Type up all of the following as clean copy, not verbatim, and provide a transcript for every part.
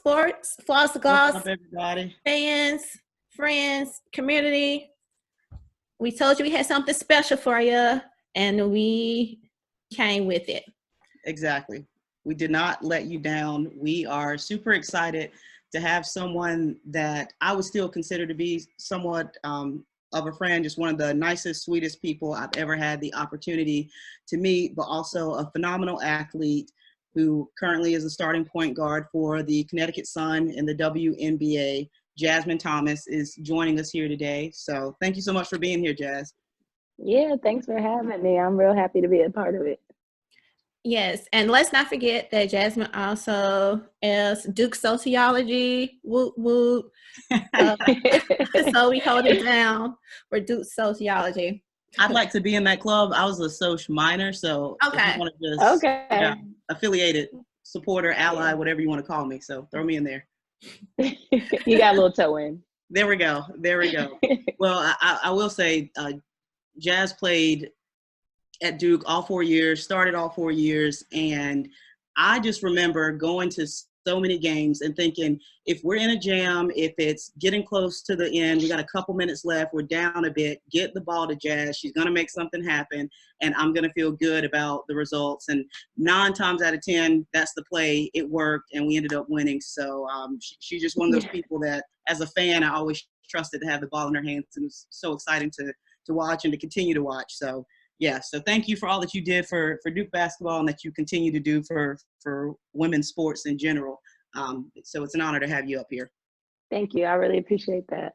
Sports, Floss What's Gloss, up, everybody? fans, friends, community. We told you we had something special for you, and we came with it. Exactly. We did not let you down. We are super excited to have someone that I would still consider to be somewhat of a friend, just one of the nicest, sweetest people I've ever had the opportunity to meet, but also a phenomenal athlete who currently is a starting point guard for the Connecticut Sun in the WNBA. Jasmine Thomas is joining us here today. So thank you so much for being here, Jazz. Yeah, thanks for having me. I'm real happy to be a part of it. Yes, and let's not forget that Jasmine also is Duke sociology. Woot woot. So we hold it down for Duke sociology. I'd like to be in that club. I was a Soch minor, so if Okay. you want to just Okay. affiliated supporter, ally, whatever you want to call me. So throw me in there. You got a little toe in. There we go. Well, I will say Jazz played at Duke all 4 years, started all 4 years, and I just remember going to so many games and thinking, if we're in a jam, if it's getting close to the end, we got a couple minutes left, we're down a bit, get the ball to Jazz. She's going to make something happen, and I'm going to feel good about the results. And 9 times out of 10, that's the play. It worked, and we ended up winning. So she's just one of those people that, as a fan, I always trusted to have the ball in her hands, and it's so exciting to watch and to continue to watch. So yeah, so thank you for all that you did for Duke basketball and that you continue to do for women's sports in general. So it's an honor to have you up here. Thank you. I really appreciate that.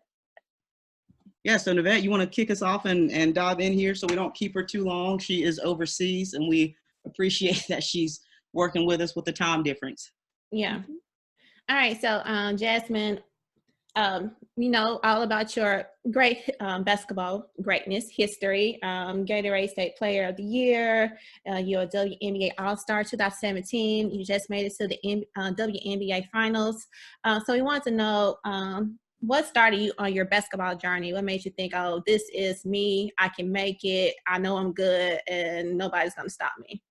Yeah, so Navette, you want to kick us off and dive in here so we don't keep her too long? She is overseas, and we appreciate that she's working with us with the time difference. Yeah. All right, so Jasmine, we know all about your great basketball greatness, history, Gatorade State Player of the Year, you're a WNBA All-Star 2017, you just made it to the WNBA Finals. So we want to know what started you on your basketball journey? What made you think, oh, this is me, I can make it, I know I'm good, and nobody's going to stop me?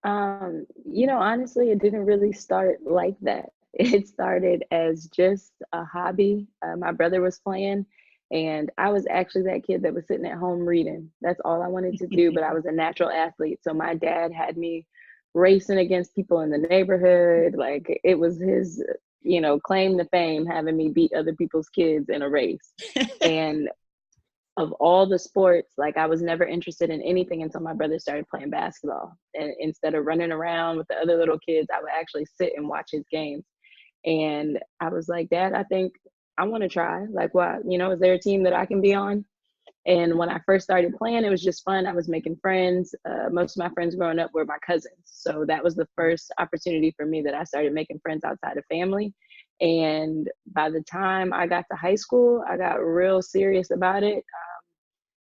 Honestly, it didn't really start like that. It started as just a hobby. My brother was playing, and I was actually that kid that was sitting at home reading. That's all I wanted to do, but I was a natural athlete. So my dad had me racing against people in the neighborhood. Like, it was his, claim to fame, having me beat other people's kids in a race. And of all the sports, like, I was never interested in anything until my brother started playing basketball. And instead of running around with the other little kids, I would actually sit and watch his games. And I was like, Dad, I think I want to try. Like, what, is there a team that I can be on? And when I first started playing, it was just fun. I was making friends. Most of my friends growing up were my cousins. So that was the first opportunity for me that I started making friends outside of family. And by the time I got to high school, I got real serious about it.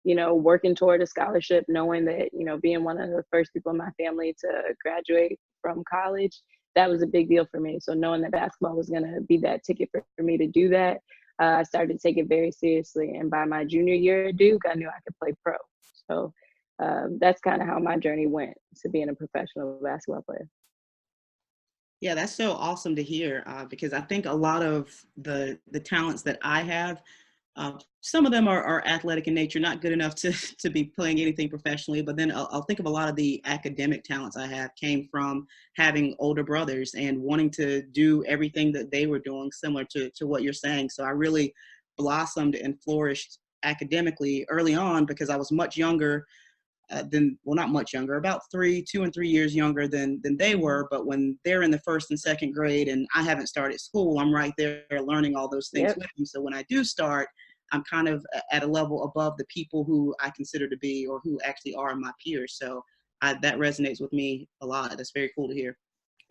Working toward a scholarship, knowing that, being one of the first people in my family to graduate from college, that was a big deal for me. So knowing that basketball was going to be that ticket for me to do that, I started to take it very seriously. And by my junior year at Duke, I knew I could play pro. So that's kind of how my journey went to being a professional basketball player. Yeah, that's so awesome to hear because I think a lot of the talents that I have, some of them are athletic in nature, not good enough to be playing anything professionally. But then I'll think of a lot of the academic talents I have came from having older brothers and wanting to do everything that they were doing, similar to what you're saying. So I really blossomed and flourished academically early on because I was much younger not much younger, about 2 and 3 years younger than they were. But when they're in the first and second grade and I haven't started school, I'm right there learning all those things with them. So when I do start, I'm kind of at a level above the people who I consider to be or who actually are my peers. So that resonates with me a lot. That's very cool to hear.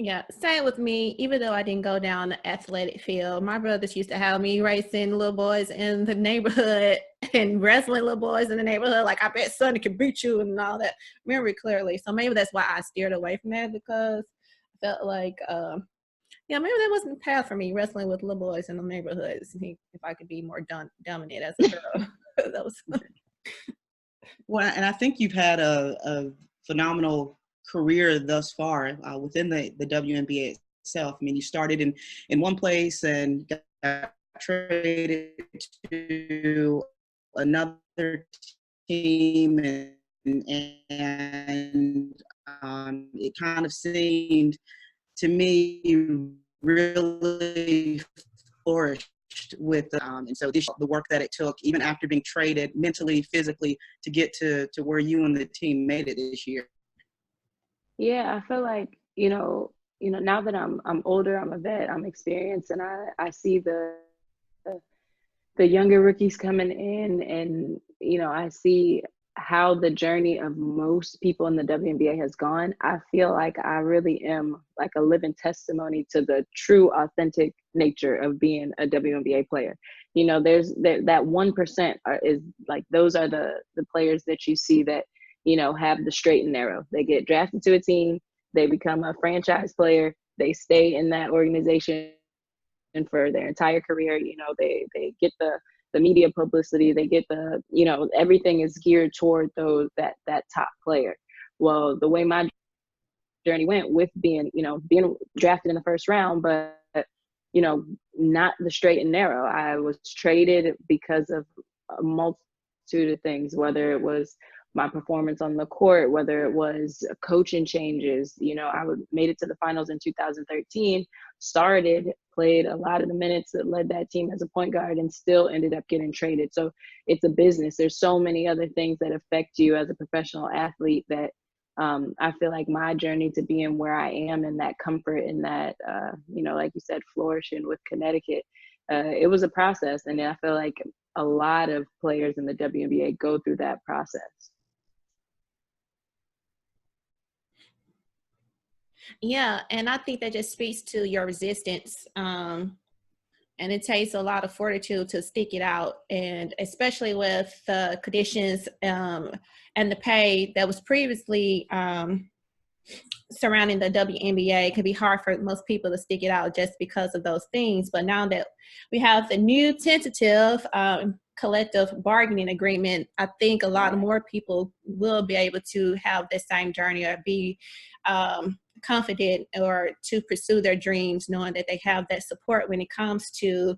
Yeah, same with me. Even though I didn't go down the athletic field, my brothers used to have me racing little boys in the neighborhood and wrestling little boys in the neighborhood. Like, I bet Sonny can beat you and all that. Remember it clearly. So maybe that's why I steered away from that, because I felt like, maybe that wasn't the path for me, wrestling with little boys in the neighborhoods. If I could be more dominant as a girl. Well, and I think you've had a phenomenal career thus far within the WNBA itself. I mean, you started in one place and got traded to another team, and it kind of seemed to me really flourished with and so the work that it took, even after being traded mentally, physically, to get to where you and the team made it this year. Yeah, I feel like, now that I'm older, I'm a vet, I'm experienced, and I see the younger rookies coming in, and I see how the journey of most people in the WNBA has gone. I feel like I really am like a living testimony to the true authentic nature of being a WNBA player. There's that 1% is like, those are the players that you see that have the straight and narrow. They get drafted to a team, they become a franchise player, they stay in that organization and for their entire career. They get the media publicity, they get everything is geared toward that top player. Well, the way my journey went with being drafted in the first round, but not the straight and narrow. I was traded because of a multitude of things, whether it was my performance on the court, whether it was coaching changes. I made it to the finals in 2013, played a lot of the minutes that led that team as a point guard, and still ended up getting traded. So it's a business. There's so many other things that affect you as a professional athlete that I feel like my journey to being where I am, and that comfort, and that, like you said, flourishing with Connecticut, it was a process. And I feel like a lot of players in the WNBA go through that process. Yeah, and I think that just speaks to your resistance. And it takes a lot of fortitude to stick it out, and especially with the conditions and the pay that was previously surrounding the WNBA. It can be hard for most people to stick it out just because of those things. But now that we have the new tentative collective bargaining agreement, I think a lot of more people will be able to have the same journey, or be confident, or to pursue their dreams, knowing that they have that support when it comes to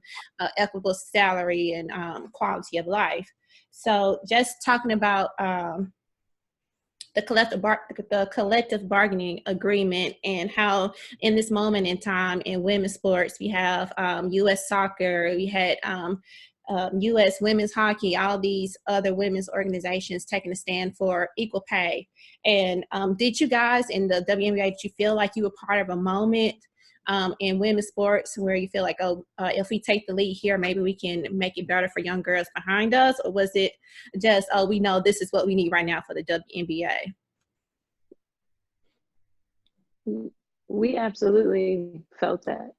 equitable salary and quality of life. So just talking about the collective bargaining agreement, and how in this moment in time in women's sports, we have U.S. soccer, we had U.S. women's hockey, all these other women's organizations taking a stand for equal pay. And did you guys in the WNBA, did you feel like you were part of a moment in women's sports where you feel like, if we take the lead here, maybe we can make it better for young girls behind us? Or was it just, we know this is what we need right now for the WNBA? We absolutely felt that.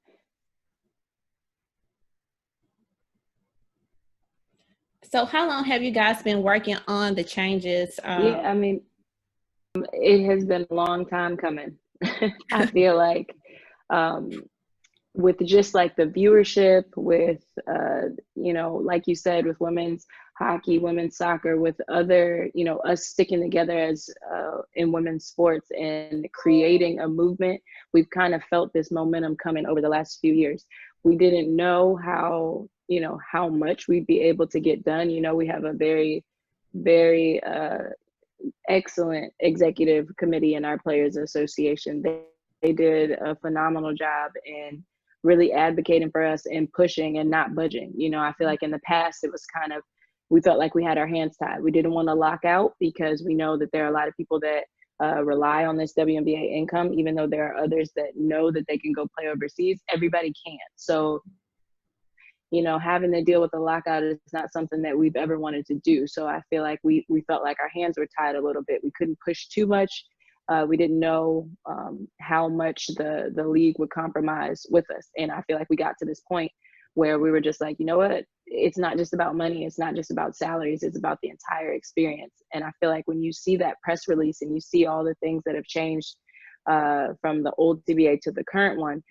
So how long have you guys been working on the changes? Yeah, I mean, it has been a long time coming. I feel like with just like the viewership, with, like you said, with women's hockey, women's soccer, with other, us sticking together as in women's sports and creating a movement, we've kind of felt this momentum coming over the last few years. We didn't know how much we'd be able to get done. We have a very, very excellent executive committee in our Players Association. They did a phenomenal job in really advocating for us and pushing and not budging. I feel like in the past, it was kind of, we felt like we had our hands tied. We didn't want to lock out, because we know that there are a lot of people that rely on this WNBA income, even though there are others that know that they can go play overseas. Everybody can't. So having to deal with a lockout is not something that we've ever wanted to do. So I feel like we felt like our hands were tied a little bit. We couldn't push too much. We didn't know how much the league would compromise with us. And I feel like we got to this point where we were just like, you know what? It's not just about money. It's not just about salaries. It's about the entire experience. And I feel like when you see that press release and you see all the things that have changed from the old CBA to the current one,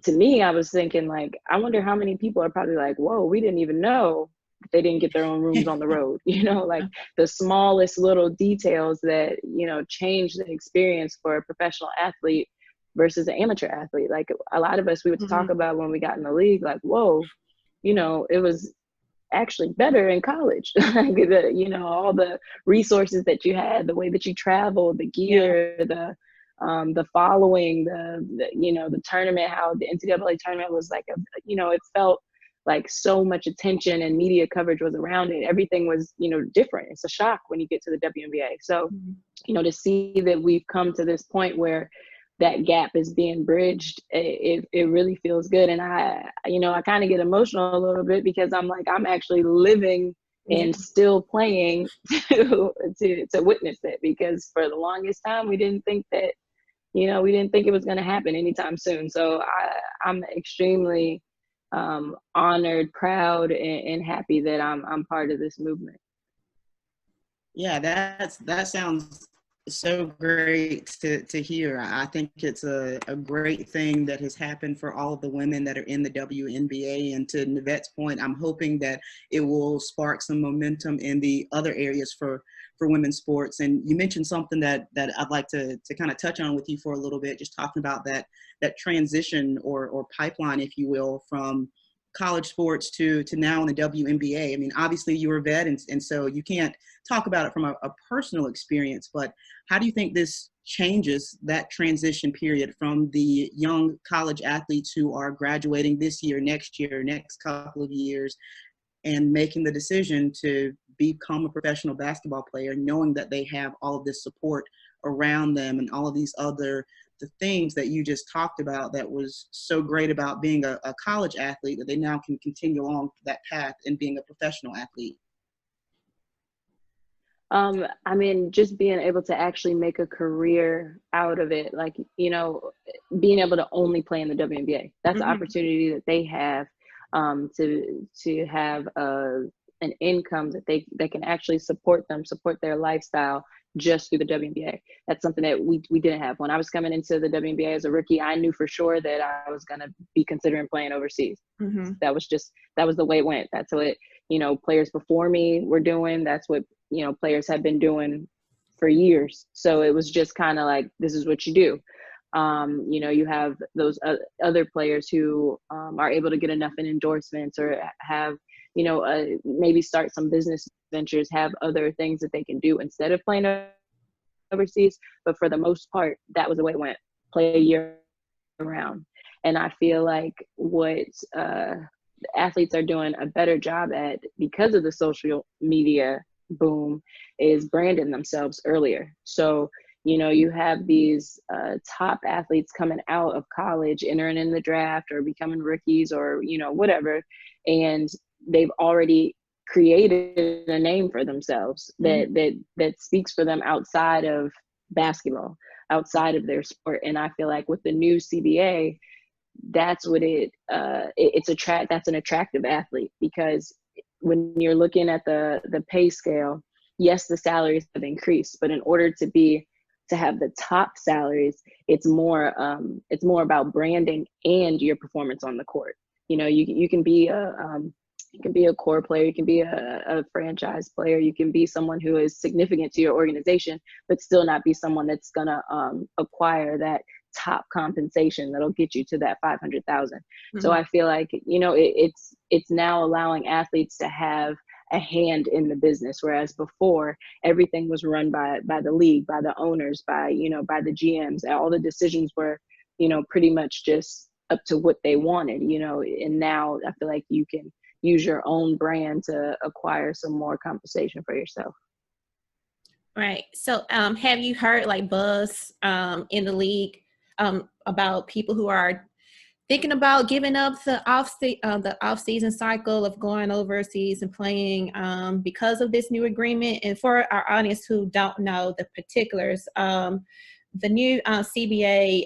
to me, I was thinking like, I wonder how many people are probably like, whoa, we didn't even know they didn't get their own rooms on the road. Like the smallest little details that, change the experience for a professional athlete versus an amateur athlete. Like a lot of us, we would Mm-hmm. talk about when we got in the league, like, whoa, you know, it was actually better in college. Like you know, all the resources that you had, the way that you traveled, the gear, the following, the you know, the tournament, how the NCAA tournament was like you know, it felt like so much attention and media coverage was around it. Everything was, you know, different. It's a shock when you get to the WNBA. So, you know, to see that we've come to this point where that gap is being bridged, it really feels good. And you know, I kind of get emotional a little bit because I'm like, I'm actually living and still playing to witness it, because for the longest time we didn't think that, you know, we didn't think it was going to happen anytime soon. So I'm extremely honored, proud, and happy that I'm part of this movement. Yeah, that sounds so great to hear. I think it's a great thing that has happened for all of the women that are in the WNBA. And to Nivette's point, I'm hoping that it will spark some momentum in the other areas for women's sports. And you mentioned something that I'd like to kind of touch on with you for a little bit, just talking about that transition or pipeline, if you will, from college sports to now in the WNBA. I mean, obviously you're a vet, and so you can't talk about it from a personal experience, but how do you think this changes that transition period from the young college athletes who are graduating this year, next couple of years, and making the decision to become a professional basketball player, knowing that they have all of this support around them and all of these other the things that you just talked about that was so great about being a college athlete, that they now can continue along that path and being a professional athlete? I mean, just being able to actually make a career out of it, like, you know, being able to only play in the WNBA, that's an opportunity that they have, to have an income that they can actually support their lifestyle just through the WNBA. That's something that we didn't have. When I was coming into the WNBA as a rookie, I knew for sure that I was going to be considering playing overseas. That was the way it went. That's what, you know, players before me were doing. That's what, you know, players have been doing for years. So it was just kind of like, this is what you do. You know, you have those other players who are able to get enough in endorsements or have, you know, maybe start some business ventures, have other things that they can do instead of playing overseas. But for the most part, that was the way it went. Play a year around. And I feel like what athletes are doing a better job at, because of the social media boom, is branding themselves earlier. So, you know, you have these top athletes coming out of college, entering in the draft or becoming rookies or, you know, whatever. And they've already created a name for themselves that speaks for them outside of basketball, outside of their sport. And I feel like with the new CBA, that's what that's an attractive athlete, because when you're looking at the pay scale, yes, the salaries have increased, but in order to have the top salaries, it's more about branding and your performance on the court. You know, you can be a core player, you can be a franchise player, you can be someone who is significant to your organization, but still not be someone that's gonna acquire that top compensation that'll get you to that 500,000. So I feel like, you know, it's now allowing athletes to have a hand in the business, whereas before everything was run by the league, by the owners, by the GMs. All the decisions were, you know, pretty much just up to what they wanted, you know. And now I feel like you can use your own brand to acquire some more compensation for yourself. Right. So have you heard like buzz in the league about people who are thinking about giving up the off-season cycle of going overseas and playing because of this new agreement? And for our audience who don't know the particulars, the new CBA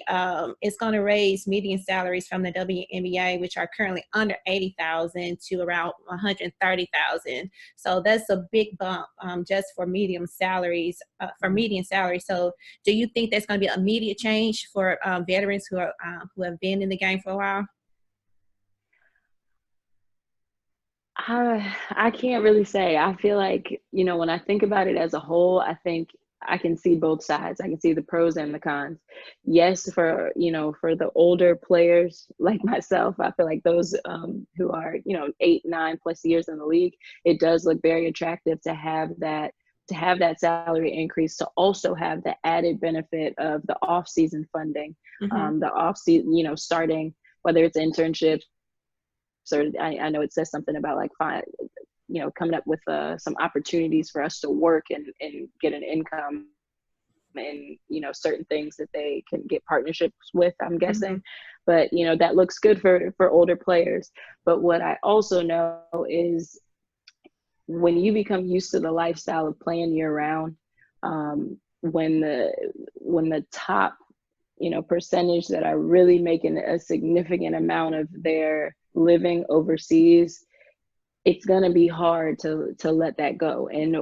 is going to raise median salaries from the WNBA, which are currently under $80,000 to around $130,000. So that's a big bump just for median salaries. So do you think that's going to be an immediate change for veterans who have been in the game for a while? I can't really say. I feel like, you know, when I think about it as a whole, I think I can see both sides. I can see the pros and the cons. Yes, for the older players like myself, I feel like those who are 8, 9+ years in the league, it does look very attractive to have that salary increase, to also have the added benefit of the off-season funding, the off-season, starting, whether it's internships or I know it says something about like coming up with some opportunities for us to work and get an income, and certain things that they can get partnerships with, I'm guessing. But that looks good for older players. But what I also know is when you become used to the lifestyle of playing year round, when the top percentage that are really making a significant amount of their living overseas, it's going to be hard to let that go. And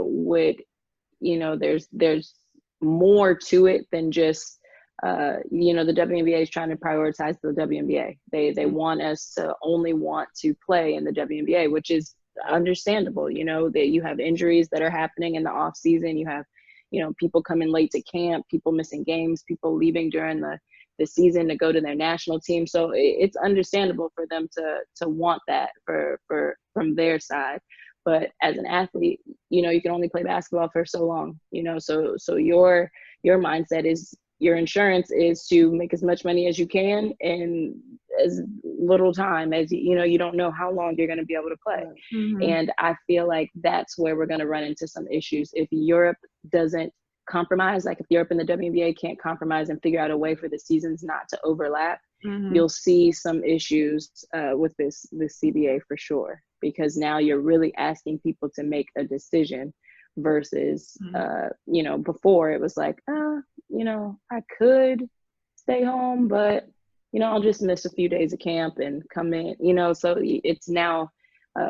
there's more to it than just the WNBA is trying to prioritize the WNBA. They want us to only want to play in the WNBA, which is understandable. That you have injuries that are happening in the off season. You have people coming late to camp, people missing games, people leaving during the season to go to their national team. So it's understandable for them to want that from their side. But as an athlete, you can only play basketball for so long, so your mindset is, your insurance is to make as much money as you can in as little time as you don't know how long you're going to be able to play. And I feel like that's where we're going to run into some issues if Europe doesn't compromise. Like if Europe and the WNBA can't compromise and figure out a way for the seasons not to overlap, you'll see some issues with this CBA for sure, because now you're really asking people to make a decision versus before it was like, I could stay home, but I'll just miss a few days of camp and come in, so it's now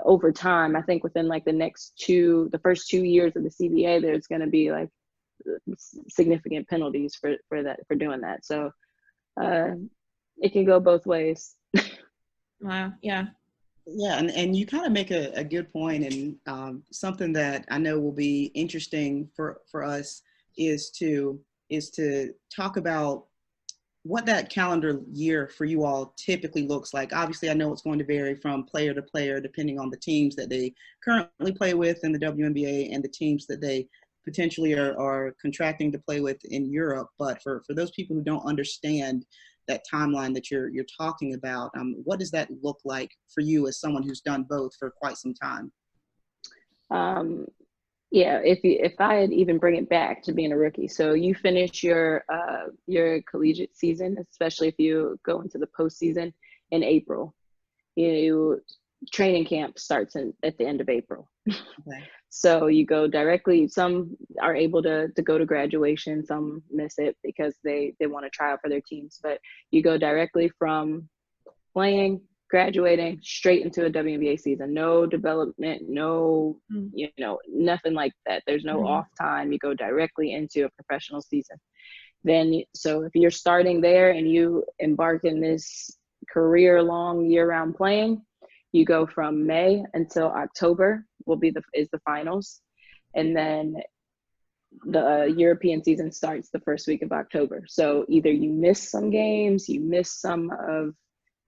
over time, I think within like the first 2 years of the CBA, there's going to be like significant penalties for doing that. So it can go both ways. Wow. Yeah. Yeah, and you kind of make a good point, and something that I know will be interesting for us is to talk about what that calendar year for you all typically looks like. Obviously, I know it's going to vary from player to player depending on the teams that they currently play with in the WNBA and the teams that they potentially are contracting to play with in Europe. But for those people who don't understand that timeline that you're talking about, what does that look like for you as someone who's done both for quite some time? Yeah, if I had even bring it back to being a rookie, so you finish your collegiate season, especially if you go into the postseason in April. Training camp starts at the end of April. Okay. So you go directly. Some are able to go to graduation. Some miss it because they want to try out for their teams. But you go directly from playing, graduating, straight into a WNBA season. No development, no, nothing like that. There's no off time. You go directly into a professional season. Then, so if you're starting there and you embark in this career-long year-round playing, you go from May until October is the finals. And then the European season starts the first week of October. So either you miss some games, you miss some of,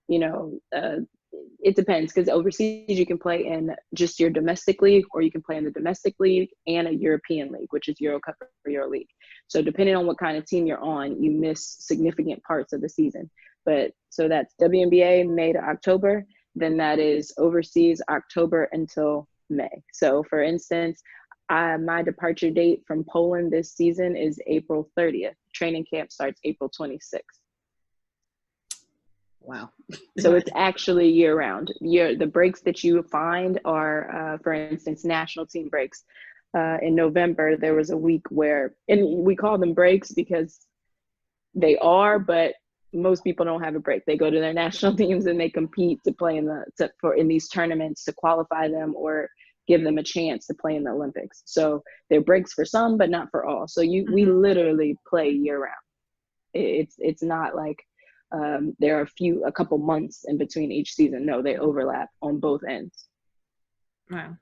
it depends, because overseas you can play in just your domestic league, or you can play in the domestic league and a European league, which is Euro Cup or Euro League. So depending on what kind of team you're on, you miss significant parts of the season. But so that's WNBA May to October. Then that is overseas October until May. So for instance, my departure date from Poland this season is April 30th. Training camp starts April 26th. Wow. So it's actually year round. The breaks that you find are, for instance, national team breaks. In November, there was a week where, and we call them breaks because they are, but most people don't have a break. They go to their national teams and they compete to play in these tournaments to qualify them or give them a chance to play in the Olympics. So there are breaks for some, but not for all. So we literally play year round. It's not like there are a couple months in between each season. No, they overlap on both ends. Wow.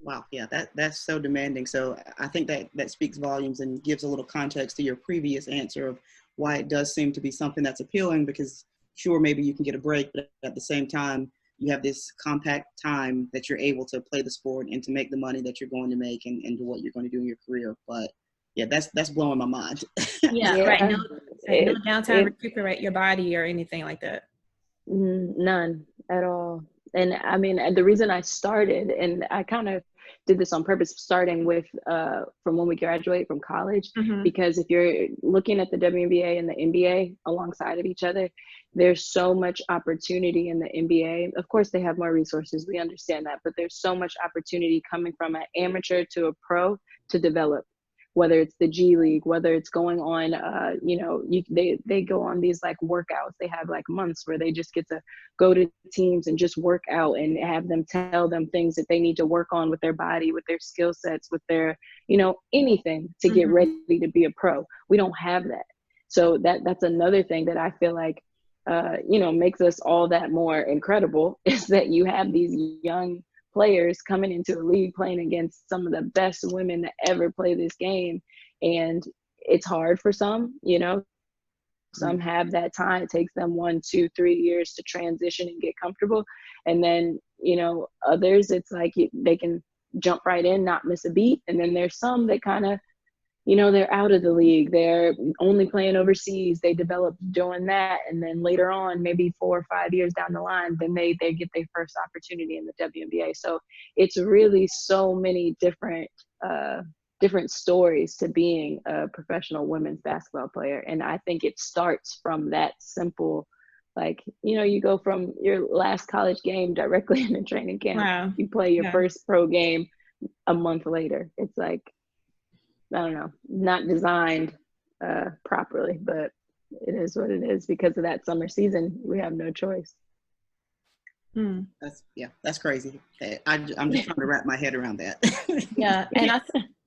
Wow, yeah, that's so demanding. So I think that speaks volumes and gives a little context to your previous answer of why it does seem to be something that's appealing, because sure, maybe you can get a break, but at the same time, you have this compact time that you're able to play the sport and to make the money that you're going to make and do what you're going to do in your career. But yeah, that's blowing my mind. Yeah, right. Yeah, No downtime, it recuperate your body or anything like that. none at all. And I mean, and the reason I started, and I kind of did this on purpose, starting with from when we graduate from college, Mm-hmm. because if you're looking at the WNBA and the NBA alongside of each other, there's so much opportunity in the NBA. Of course, they have more resources. We understand that, but there's so much opportunity coming from an amateur to a pro to develop. Whether it's the G League, whether it's going on, they go on these like workouts. They have like months where they just get to go to teams and just work out and have them tell them things that they need to work on with their body, with their skill sets, with their, anything to get ready to be a pro. We don't have that. So that's another thing that I feel like, makes us all that more incredible, is that you have these young players coming into a league playing against some of the best women that ever play this game. And it's hard for some, some have that time. It takes them 1, 2, 3 years to transition and get comfortable. And then, others, it's like they can jump right in, not miss a beat. And then there's some that kind of, they're out of the league. They're only playing overseas. They develop doing that. And then later on, maybe 4 or 5 years down the line, then they get their first opportunity in the WNBA. So it's really so many different stories to being a professional women's basketball player. And I think it starts from that simple, like, you go from your last college game directly in a training camp. Wow. You play your first pro game a month later. It's like, I don't know, not designed properly, but it is what it is. Because of that summer season, we have no choice. That's crazy. I'm just trying to wrap my head around that. Yeah,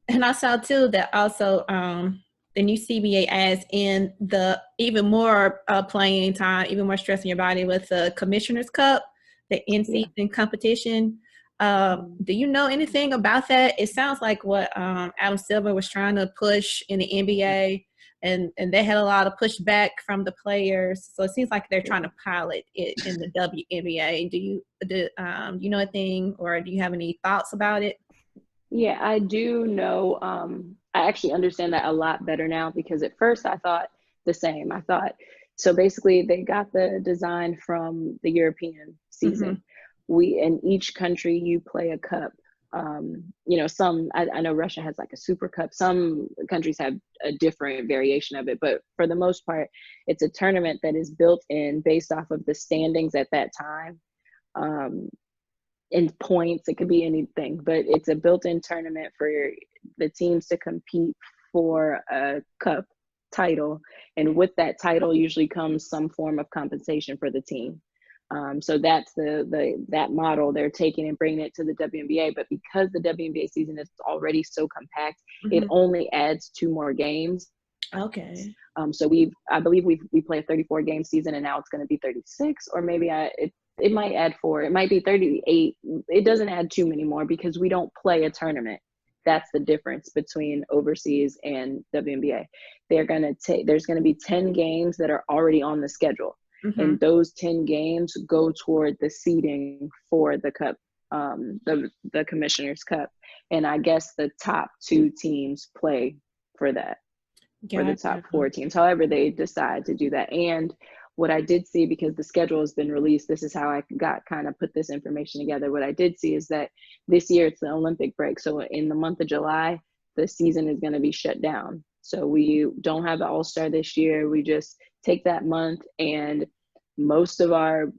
and I saw too that also the new CBA adds in the even more playing time, even more stress on your body with the Commissioner's Cup, the in-season competition. Do you know anything about that? It sounds like what Adam Silver was trying to push in the NBA, and they had a lot of pushback from the players. So it seems like they're trying to pilot it in the WNBA. Do you know anything, or do you have any thoughts about it? Yeah, I do know. I actually understand that a lot better now, because at first I thought the same. I thought, so basically they got the design from the European season. In each country you play a cup. Some, I know Russia has like a super cup. Some countries have a different variation of it, but for the most part, it's a tournament that is built in based off of the standings at that time. In points, it could be anything, but it's a built-in tournament for the teams to compete for a cup title. And with that title usually comes some form of compensation for the team. So that's that model they're taking and bringing it to the WNBA. But because the WNBA season is already so compact, it only adds 2 more games. Okay. So I believe we play a 34 game season, and now it's going to be 36, or maybe it might add 4. It might be 38. It doesn't add too many more because we don't play a tournament. That's the difference between overseas and WNBA. There's going to be 10 games that are already on the schedule. And those 10 games go toward the seeding for the cup, the Commissioner's Cup. And I guess the top 2 teams play for that, for the top 4 teams, however they decide to do that. And what I did see, because the schedule has been released, this is how I put this information together. What I did see is that this year it's the Olympic break. So in the month of July, the season is going to be shut down. So we don't have the All-Star this year. We just take that month, and most players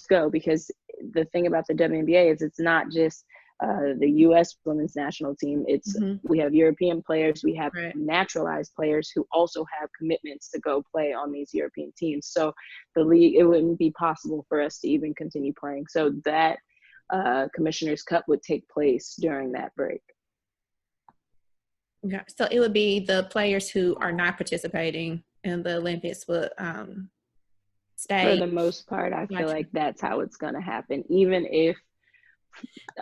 go, because the thing about the WNBA is it's not just the U.S. women's national team. It's we have European players, we have naturalized players who also have commitments to go play on these European teams. So the league, it wouldn't be possible for us to even continue playing. So that Commissioner's Cup would take place during that break. Okay. So it would be the players who are not participating in the Olympics would stay. For the most part, I feel like that's how it's going to happen. Even if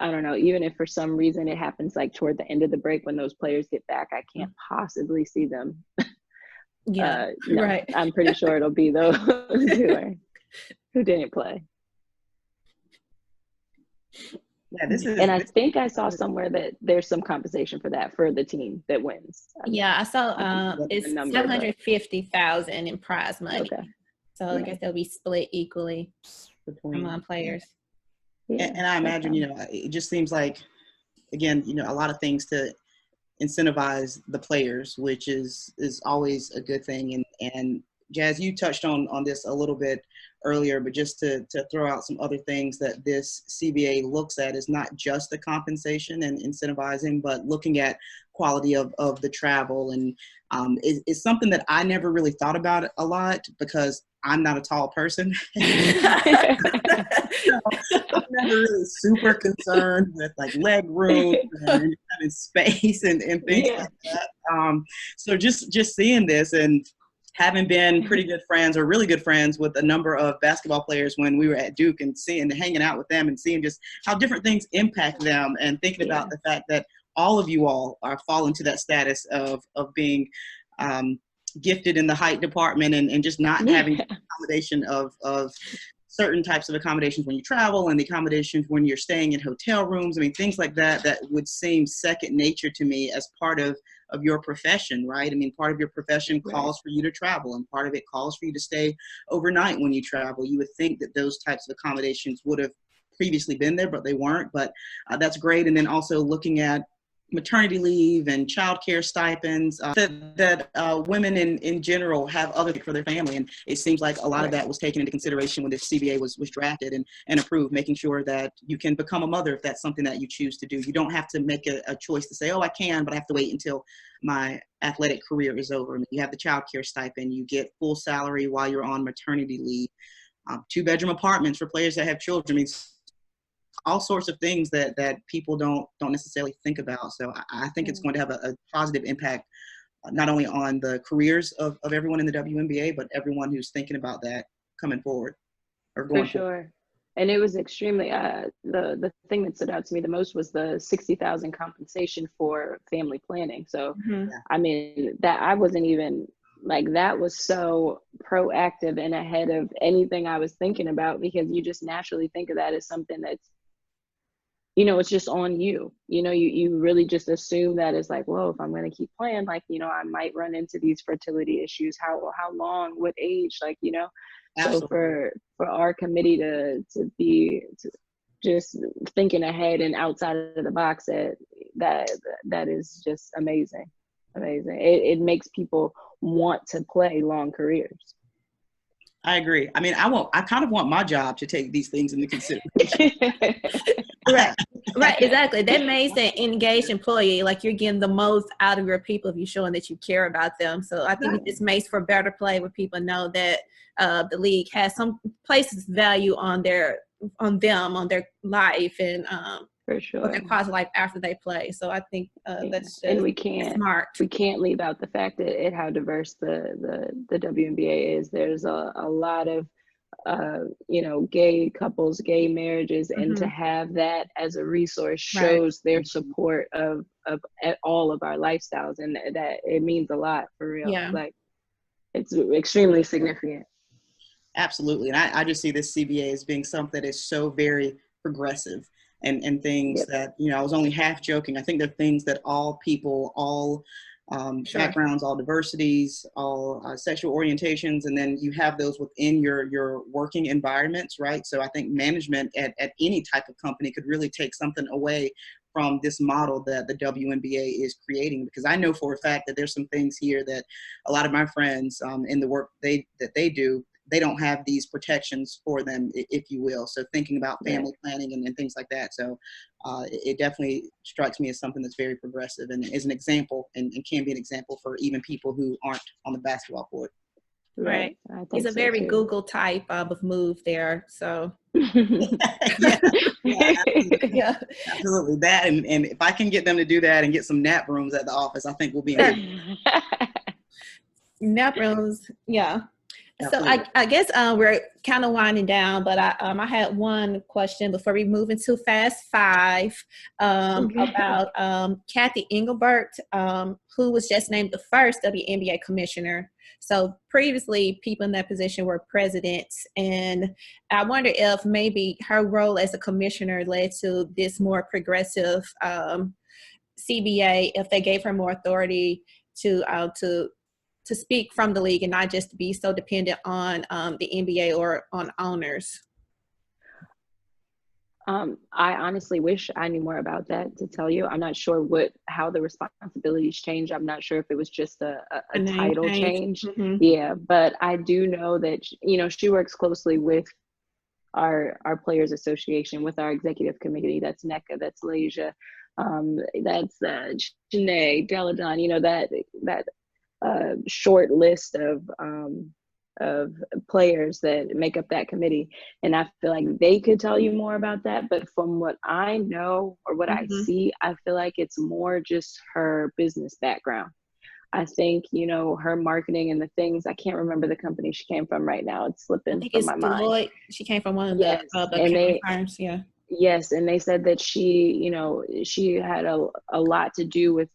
I don't know, even if for some reason it happens like toward the end of the break when those players get back, I can't possibly see them. Yeah, No, right. I'm pretty sure it'll be those who didn't play. Yeah, this is. And I think I saw somewhere that there's some compensation for that for the team that wins. Yeah, I saw it's the number, 750,000 in prize money. Okay. So I guess they'll be split equally among players. Yeah, and I imagine, you know, it just seems like, again, you know, a lot of things to incentivize the players, which is always a good thing. And Jazz, you touched on this a little bit earlier, but just to throw out some other things that this CBA looks at is not just the compensation and incentivizing, but looking at quality of the travel. And it's something that I never really thought about a lot because I'm not a tall person. I'm never really super concerned with like leg room and having space and things like that. So just seeing this and having been pretty good friends or really good friends with a number of basketball players when we were at Duke and hanging out with them and seeing just how different things impact them and thinking about the fact that all of you all are fall into that status of being gifted in the height department and just not having accommodation of certain types of accommodations when you travel and the accommodations when you're staying in hotel rooms. I mean, things like that would seem second nature to me as part of your profession, right? I mean, part of your profession calls for you to travel and part of it calls for you to stay overnight when you travel. You would think that those types of accommodations would have previously been there, but they weren't. But that's great. And then also looking at maternity leave and childcare stipends that women in general have other for their family. And it seems like a lot of that was taken into consideration when this CBA was drafted and approved, making sure that you can become a mother if that's something that you choose to do. You don't have to make a choice to say, oh, I can, but I have to wait until my athletic career is over. I mean, you have the childcare stipend, you get full salary while you're on maternity leave, 2-bedroom apartments for players that have children. I mean, all sorts of things that people don't necessarily think about. So I think it's going to have a positive impact, not only on the careers of everyone in the WNBA, but everyone who's thinking about that coming forward or going for sure. And it was extremely, the thing that stood out to me the most was the $60,000 compensation for family planning. So, I mean, that I wasn't even, like, that was so proactive and ahead of anything I was thinking about, because you just naturally think of that as something that's, you know, it's just on you. You know, you really just assume that it's like, well, if I'm going to keep playing, like, you know, I might run into these fertility issues. How long, what age, like, you know. Absolutely. So for our committee to be just thinking ahead and outside of the box, that is just amazing. It makes people want to play long careers. I agree. I mean, I kind of want my job to take these things into consideration. Right, exactly. That makes an engaged employee. Like, you're getting the most out of your people if you're showing that you care about them. So I think it just makes for better play where people know that the league has some places value on their life and for sure what their quality of life after they play. So I think that's just and we can't leave out the fact that how diverse the WNBA is. There's a lot of you know, gay couples, gay marriages, and to have that as a resource shows their support of all of our lifestyles, and that it means a lot for real. Like, it's extremely significant. Absolutely. And I just see this CBA as being something that is so very progressive and things that, you know, I was only half joking. I think they're things that all people, all backgrounds, all diversities, all sexual orientations, and then you have those within your working environments, right? So I think management at any type of company could really take something away from this model that the WNBA is creating, because I know for a fact that there's some things here that a lot of my friends in the work that they do, they don't have these protections for them, if you will. So thinking about family planning and things like that. So it definitely strikes me as something that's very progressive and is an example and can be an example for even people who aren't on the basketball court. Right. It's a very too. Google type of move there. So absolutely. Absolutely. That and if I can get them to do that and get some nap rooms at the office, I think we'll be in nap rooms. Yeah. So Absolutely. I guess we're kind of winding down, but I had one question before we move into Fast Five Okay. about Kathy Engelbert, who was just named the first WNBA commissioner. So previously, people in that position were presidents, and I wonder if maybe her role as a commissioner led to this more progressive CBA, if they gave her more authority to speak from the league and not just be so dependent on the NBA or on owners. I honestly wish I knew more about that to tell you. I'm not sure how the responsibilities changed. I'm not sure if it was just A a name title change. change. Mm-hmm. Yeah, but I do know that, she works closely with our Players Association, with our executive committee. That's NECA, that's Lasia, that's Janae, Deladon, that short list of players that make up that committee. And I feel like they could tell you more about that. But from what I know or what I Mm-hmm. see, I feel like it's more just her business background. I think, her marketing and the things, I can't remember the company she came from right now. It's I slipping think from it's my mind. Deloitte. She came from one of Yes. the And accounting firms. Yeah. yes. And they said that she had a lot to do with,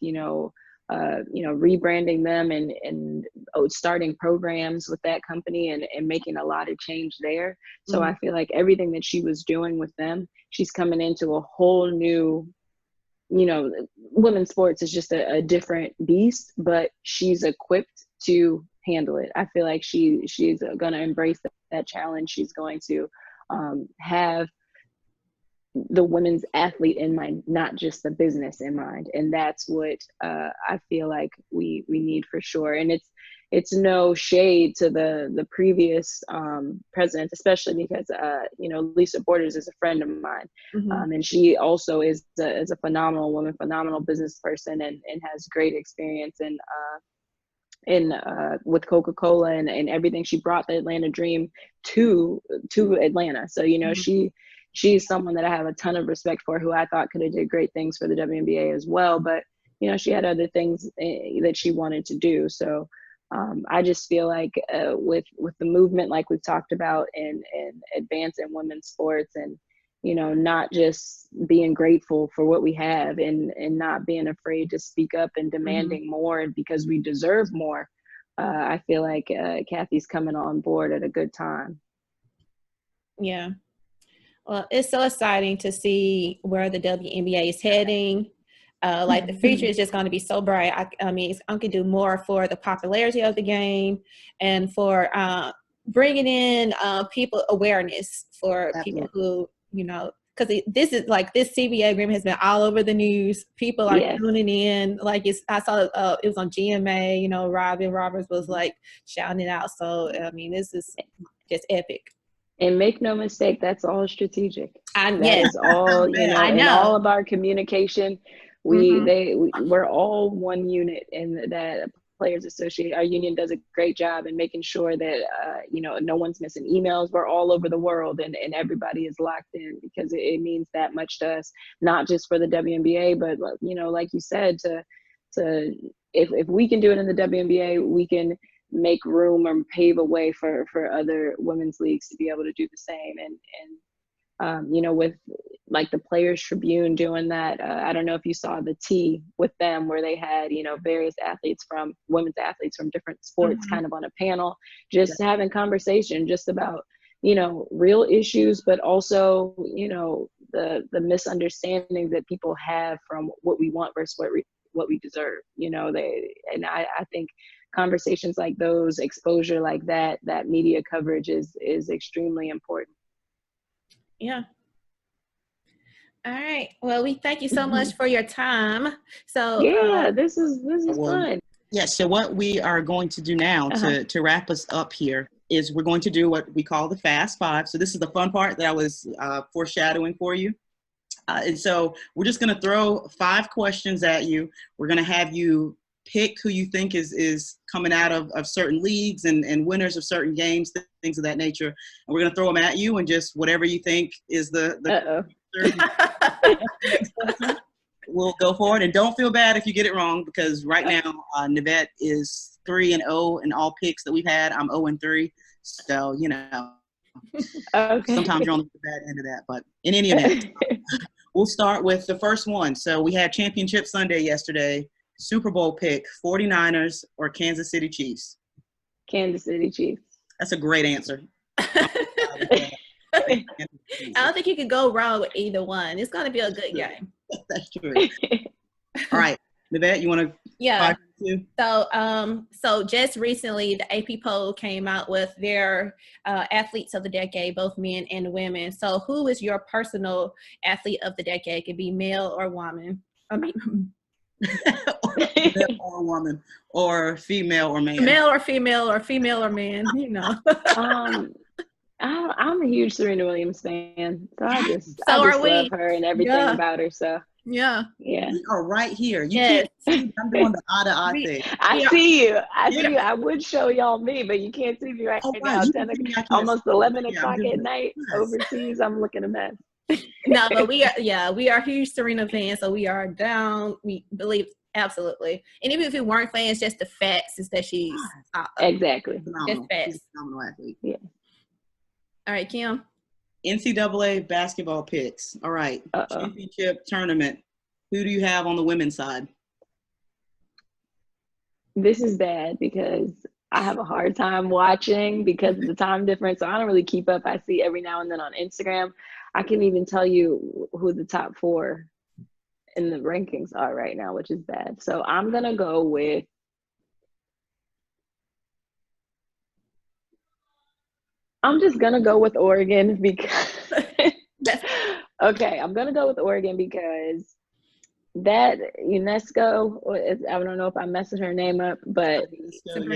rebranding them and starting programs with that company and making a lot of change there. So Mm-hmm. I feel like everything that she was doing with them, she's coming into a whole new, women's sports is just a different beast, but she's equipped to handle it. I feel like she's going to embrace that challenge. She's going to have the women's athlete in mind, not just the business in mind. And that's what I feel like we need for sure. And it's no shade to the previous president, especially because Lisa Borders is a friend of mine, Mm-hmm. and she also is a phenomenal woman, phenomenal business person, and has great experience in with Coca-Cola and everything. She brought the Atlanta dream to Atlanta. So Mm-hmm. she's someone that I have a ton of respect for, who I thought could have did great things for the WNBA as well. But she had other things that she wanted to do. So I just feel like with the movement, like we've talked about, and advancing women's sports, and not just being grateful for what we have, and not being afraid to speak up and Mm-hmm. demanding more because we deserve more. I feel like Kathy's coming on board at a good time. Yeah. Well, it's so exciting to see where the WNBA is heading. Like the future is just going to be so bright. I mean, I can do more for the popularity of the game and for bringing in people awareness for people Absolutely. who, because this is like this CBA agreement has been all over the news. People are Yes. tuning in. Like I saw it was on GMA. Robin Roberts was like shouting it out. So I mean, this is just epic. And make no mistake, that's all strategic. That Yes, is all, I in know. all of our communication, Mm-hmm. we're all one unit, and that Players Association, our union, does a great job in making sure that, no one's missing emails. We're all over the world, and everybody is locked in, because it means that much to us, not just for the WNBA, but, like you said, to if we can do it in the WNBA, we can make room or pave a way for other women's leagues to be able to do the same. And with like the Players Tribune doing that, I don't know if you saw the tea with them, where they had various women's athletes from different sports Mm-hmm. kind of on a panel, just having conversation just about real issues, but also the misunderstandings that people have from what we want versus what we deserve. I think conversations like those, exposure like that media coverage is extremely important. Yeah. All right. Well, we thank you so much for your time. So, Yeah, this is Well, fun. yeah, so what we are going to do now Uh-huh. to wrap us up here is we're going to do what we call the Fast Five. So this is the fun part that I was foreshadowing for you. And so we're just going to throw 5 questions at you. We're going to have you pick who you think is coming out of certain leagues and winners of certain games, things of that nature. And we're going to throw them at you, and just whatever you think is the next question, we'll go forward. And don't feel bad if you get it wrong, because right now Nivette is 3-0 in all picks that we've had. I'm 0-3. So, you know, Okay. sometimes you're on the bad end of that. But in any event, we'll start with the first one. So we had Championship Sunday yesterday. Super Bowl pick, 49ers or Kansas City Chiefs? Kansas City Chiefs. That's a great answer. I don't think you could go wrong with either one. It's going to be a good game. That's true. All right, Nivette, you want to? Yeah. So just recently, the AP poll came out with their athletes of the decade, both men and women. So who is your personal athlete of the decade? It could be male or woman. I mean, male or woman, or female or man. Male or female or man, you know. I'm a huge Serena Williams fan, so I just So love her and everything about her. So yeah, we are right here. You can't see, I'm doing the eye to eye thing. I see you. I see you. I would show y'all me, but you can't see me right now. 10 o'clock, almost 11 o'clock at night overseas. I'm looking a mess. No, but we are huge Serena fans, so we are down. We believe absolutely, and even if we weren't fans, just the facts is that she's exactly just facts. She's a phenomenal athlete. Yeah. All right, Kim. NCAA basketball picks. All right. Championship tournament. Who do you have on the women's side? This is bad because I have a hard time watching because of the time difference. So I don't really keep up. I see every now and then on Instagram. I can even tell you who the top 4 in the rankings are right now, which is bad. So I'm going to go with Oregon because okay, I'm going to go with Oregon because that UNESCO, I don't know if I'm messing her name up, but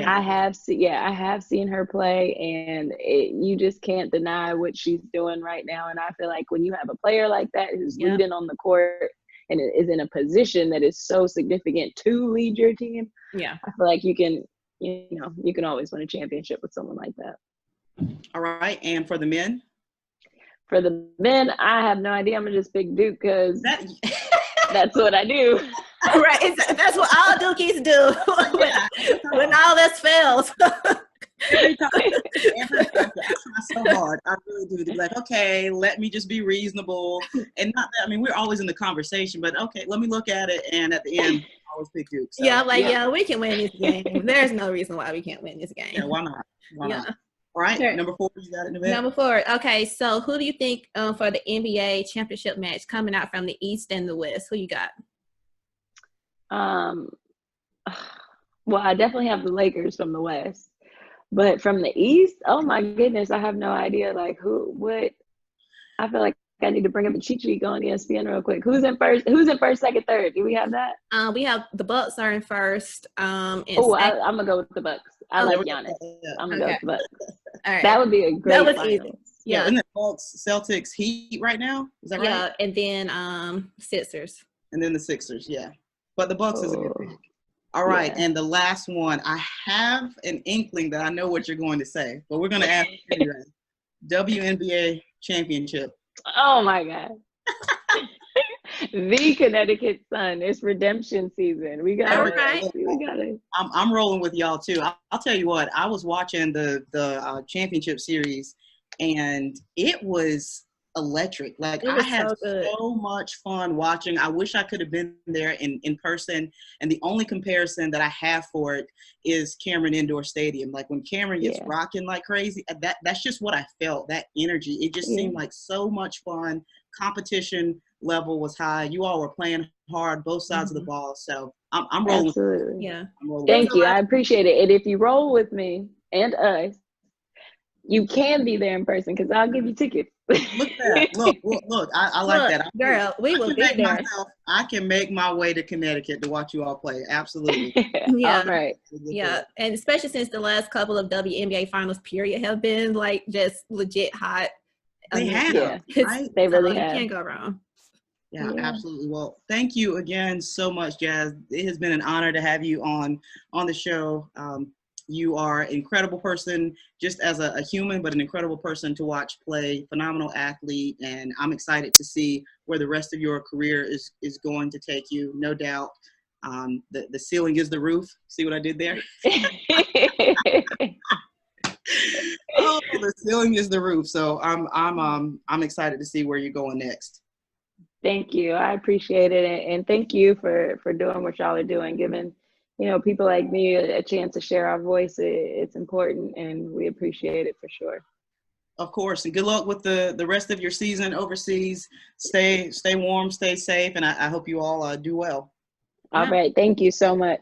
I have seen her play, and you just can't deny what she's doing right now. And I feel like when you have a player like that who's leading on the court and is in a position that is so significant to lead your team, I feel like you can always win a championship with someone like that. All right, and for the men? For the men, I have no idea. I'm gonna just pick Duke because that's what I do. Right, that's what all Dukies do when all this fails. Every time I try so hard. I really do. They're like, okay, let me just be reasonable. And not that, I mean, we're always in the conversation, but okay, let me look at it. And at the end, I always pick Duke. So. We can win this game. There's no reason why we can't win this game. Yeah, why not? Why not? All right, sure. Number 4, you got it in the bed? Number 4. Okay, so who do you think for the NBA championship match coming out from the East and the West? Who you got? Well, I definitely have the Lakers from the West. But from the East, oh my goodness, I have no idea. Like what? I feel like I need to bring up a cheat sheet on ESPN real quick. Who's in first, second, third? Do we have that? We have the Bucks are in first. I'm gonna go with the Bucks. I like Giannis. I'm gonna go with the Bucks. All right. That would be a great That was final. easy. Yeah. Isn't it Bucks, Celtics, Heat right now? Is that right? Yeah, and then Sixers. And then the Sixers, yeah. But the Bucks is a good pick. All right, and the last one, I have an inkling that I know what you're going to say, but we're going to ask anyway. WNBA championship. Oh my God. The Connecticut Sun. It's redemption season. We got it. I'm rolling with y'all too. I'll tell you what, I was watching the championship series and it was electric. Like I had so much fun watching. I wish I could have been there in person. And the only comparison that I have for it is Cameron Indoor Stadium. Like when Cameron gets rocking like crazy, that's just what I felt, that energy. It just seemed like so much fun. Competition level was high. You all were playing hard, both sides of the ball. So I'm rolling. Absolutely. Yeah. Thank you. I appreciate it. And if you roll with me and us, you can be there in person because I'll give you tickets. Look at that. Look. I like that. Girl, we will be there. I can make my way to Connecticut to watch you all play. Absolutely. Yeah. All right. Yeah. And especially since the last couple of WNBA finals period have been like just legit hot. They have. Right? They really have. You can't go wrong. Yeah, absolutely. Well, thank you again so much, Jazz. It has been an honor to have you on the show. You are an incredible person just as a human, but an incredible person to watch play, phenomenal athlete, and I'm excited to see where the rest of your career is going to take you, no doubt. The ceiling is the roof. See what I did there? Oh, the ceiling is the roof. So I'm excited to see where you're going next. Thank you. I appreciate it. And thank you for doing what y'all are doing, giving, people like me a chance to share our voice. It's important, and we appreciate it for sure. Of course, and good luck with the rest of your season overseas. Stay warm, stay safe, and I hope you all do well. All right. Thank you so much.